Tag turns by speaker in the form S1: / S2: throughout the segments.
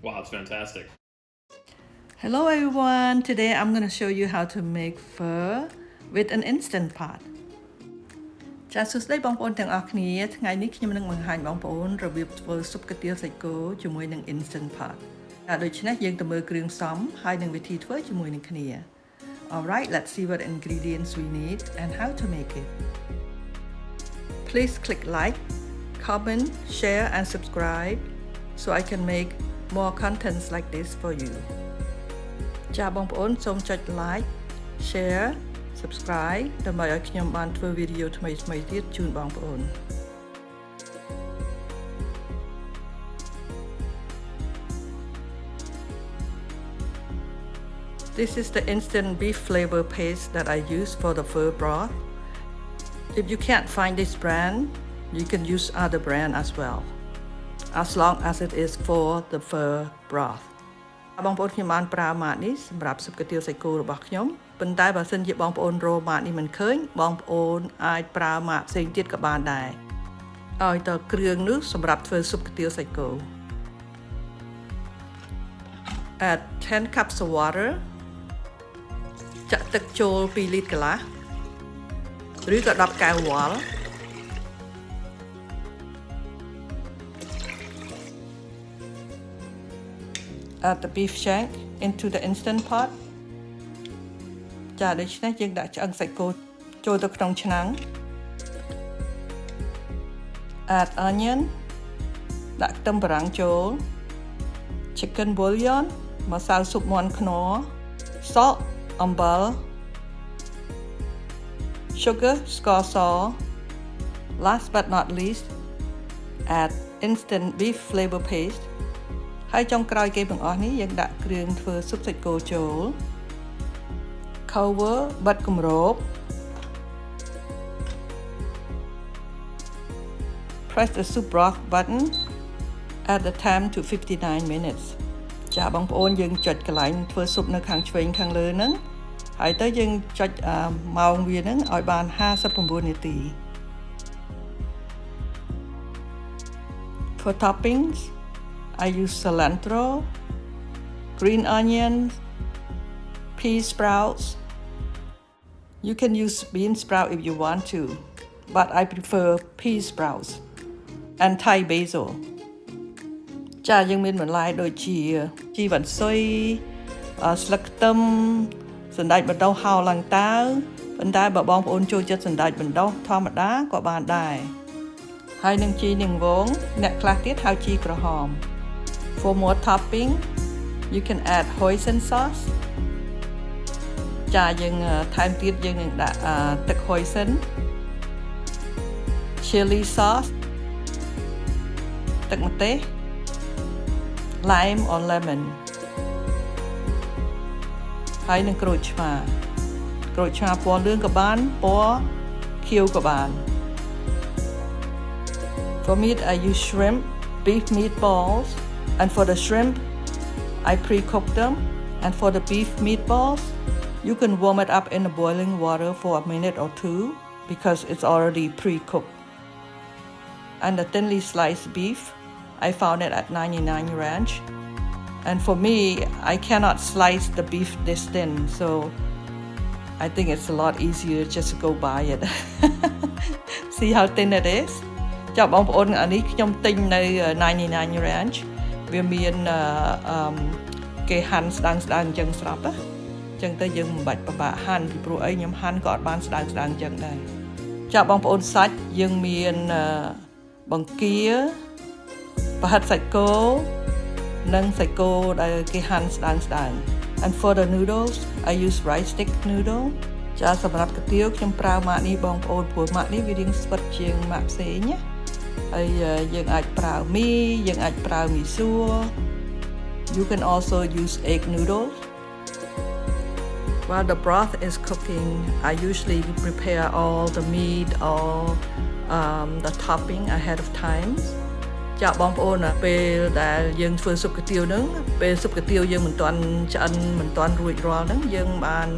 S1: Wow, it's fantastic.
S2: Hello everyone, today I'm going to show you how to make pho with an instant pot. ចាសសួស្តីបងប្អូនទាំងអស់គ្នាថ្ងៃនេះខ្ញុំនឹងបង្ហាញបងប្អូនរបៀបធ្វើស៊ុបកាទៀវសាច់គោជាមួយនឹង instant pot ដូច្នេះយើងទៅមើលគ្រឿងផ្សំហើយនិងវិធីធ្វើជាមួយនឹងគ្នា Alright, let's see what ingredients we need and how to make it. Please click like, comment, share and subscribe so I can make more contents like this for you. ចាបងប្អូនសូមចុច like, share, subscribe ដើម្បីឲ្យខ្ញុំបានធ្វើវីដេអូថ្មីៗទៀតជូនបងប្អូន This is the instant beef flavor paste that I use for the pho broth. If you can't find this brand, you can use other brand as well, as long as it is for the pho broth. បងប្អូនខ្ញុំបានប្រើម៉ាកនេះសម្រាប់ស៊ុបកាទៀវសាច់គោរបស់ខ្ញុំប៉ុន្តែបើសិនជាបងប្អូនរកម៉ាកនេះមិនឃើញបងប្អូនអាចប្រើម៉ាកផ្សេងទៀតក៏បានដែរឲ្យតគ្រឿងនោះសម្រាប់ធ្វើស៊ុបកាទៀវសាច់គោ Add 10 cups of water ចាក់ទឹកចូល2លីត្រកន្លះឬក៏10កែវវ៉ាល់Add the beef shank into the instant pot ចាដូច្នេះយើងដាក់ឆ្អឹងសាច់គោចូលទៅក្នុងឆ្នាំង Add onion ដាក់ខ្ទឹមបារាំងចូល chicken bullion ម្សៅស៊ុបមាន់ខ្នុរ salt អំបិល sugar ស្ករស last but not least add instant beef flavor paste ហើយចុងក្រោយគេទាំងអស់នេះយើងដាក់គ្រឿងធ្វើស៊ុបសាច់គោចូល cover បិទគម្រប press the soup broth button add the time to 59 minutes ចាបងប្អូនយើងចុចកន្លែងធ្វើស៊ុបនៅខាងឆ្វេងខាងលើហ្នឹងហើយទៅយើងចុចម៉ោងវាហ្នឹងឲ្យបាន59នាទី For toppings I use cilantro, green onions, pea sprouts. You can use bean sprout if you want to, but I prefer pea sprouts and Thai basil. ចាយើងមានបន្លែដូចជាជីវ៉ាន់ស៊ុយស្លឹកខ្ទឹមសណ្តែកបណ្ដុះហៅឡើងតើប៉ុន្តែបើបងប្អូនចូលចិត្តសណ្តែកបណ្ដុះធម្មតាក៏បានដែរហើយនឹងជីនាងវងអ្នកខ្លះទៀតហៅជីក្រហមFor more topping, you can add Hoisin sauce. ចាយើងថែមទៀតយើងនឹងដាក់ទឹក Hoisin, chili sauce, ទឹកម្ទេស lime or lemon. ហើយនឹងក្រូចឆ្មាពណ៌លឿងក៏បានពណ៌ខៀវក៏បាន For meat, I use shrimp, beef meatballs. And for the shrimp, I pre-cook them. And for the beef meatballs, you can warm it up in the boiling water for a minute or two because it's already pre-cooked. And the thinly sliced beef, I found it at 99 Ranch. And for me, I cannot slice the beef this thin, so I think it's a lot easier just to go buy it. See how thin it is? ចាបងប្អូនអានេះខ្ញុំទិញនៅ99 Ranch វាមានគេហាន់ស្ដើងអញ្ចឹងស្រាប់ណាអញ្ចឹងទៅយើងមិនបាច់ពិបាកហាន់ពីព្រោះអីខ្ញុំហាន់ក៏អត់បានស្ដើងអញ្ចឹងដែរចាបងប្អូនសាច់យើងមានបង្គាប្រហិតសាច់គោនិងសាច់គោដែលគេហាន់ស្ដើង And for the noodles I use rice stick noodle ចាសម្រាប់កាទៀវខ្ញុំប្រើម៉ាកនេះបងប្អូនព្រោះម៉ាកនេះវារាងស្វិតជាងម៉ាកផ្សេងណាហើយយើងអាចប្រើមីយើងអាចប្រើមីសួរ You can also use egg noodles. While the broth is cooking, I usually prepare all the meat or the topping ahead of time. ចាបងប្អូនពេលដែលយើងធ្វើស៊ុបកាទៀវហ្នឹងពេលស៊ុបកាទៀវយើងមិនទាន់ឆ្អិនមិនទាន់រួចរាល់ហ្នឹងយើងបាន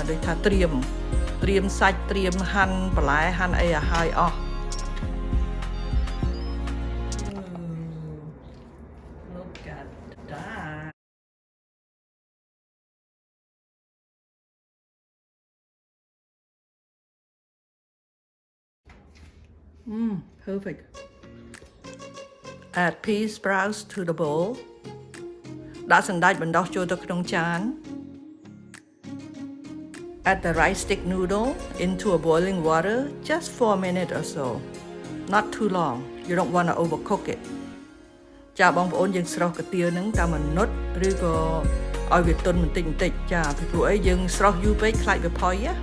S2: ដូចថាត្រៀមសាច់ត្រៀមហាន់បន្លែហាន់អីឲ្យហើយអស់ Look at that Perfect. Add pea sprouts to the bowl. ដាក់សណ្តែកបណ្ដុះចូលទៅក្នុងចាន Add the rice stick noodle into a boiling water just for a minute or so. Not too long. You don't want to overcook it. ចាបងប្អូនយើងស្រុះកាទៀវហ្នឹងតាម1មិនិតឬក៏ឲ្យវាទន់បន្តិចចាពីព្រោះអីយើងស្រុះយូរពេកខ្លាចវាផុយណា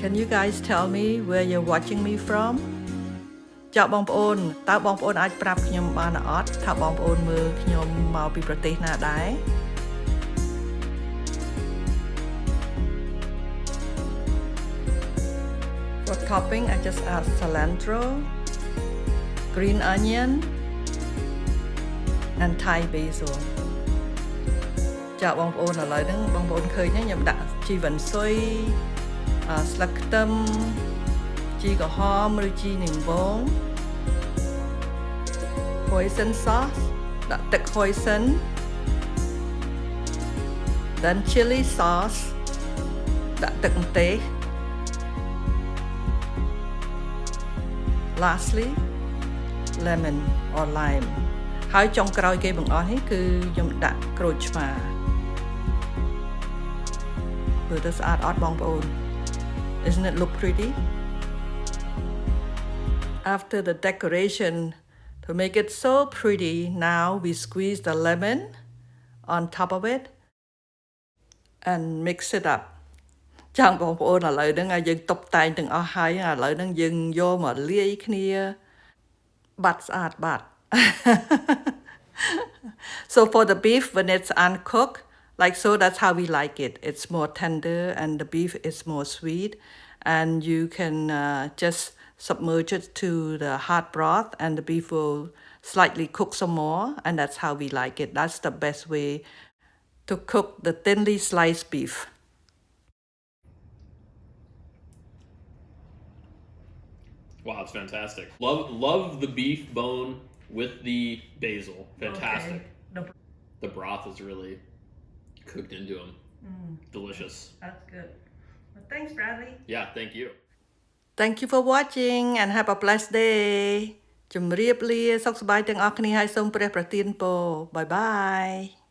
S2: Can you guys tell me where you're watching me from? ចាបងប្អូនតើបងប្អូនអាចប្រាប់ខ្ញុំបានអត់ថាបងប្អូនមើលខ្ញុំមកពីប្រទេសណាដែរ For topping I just add cilantro, green onion and Thai basil ចាបងប្អូនឥឡូវហ្នឹងបងប្អូនឃើញខ្ញុំដាក់ជីវិនស៊ុយ ស្លឹកខ្ទឹមជីក្រហមឬជីនាងវង Hoisin sauce ដាក់ទឹក Hoisin then chili sauce ដាក់ទឹកម្ទេស lastly lemon or lime ហើយចុងក្រោយគេបង្អស់នេះគឺខ្ញុំដាក់ក្រូចឆ្មាមើលទៅស្អាតអត់បងប្អូន Isn't it look pretty? After the decoration, to make it so pretty, now we squeeze the lemon on top of it and mix it up. ចាំបងប្អូនឥឡូវហ្នឹងយើងតុបតែងទាំងអស់ហើយឥឡូវហ្នឹងយើងយកមកលាយគ្នាបាត់ស្អាតបាត់ So for the beef when it's uncooked, like so, that's how we like it. It's more tender and the beef is more sweet. And you can just submerge it to the hot broth and the beef will slightly cook some more. And that's how we like it. That's the best way to cook the thinly sliced beef.
S1: Wow, it's fantastic. Love the beef bone with the basil. Fantastic.
S2: Okay.
S1: The broth is really cooked into them. Delicious.
S2: That's good. Well, thanks, Bradley.
S1: Yeah, thank you.
S2: Thank you for watching and have a blessed day. ជម្រាបលាសុខសប្បាយទាំងអស់គ្នាហើយសូមព្រះប្រទានពរ Bye bye.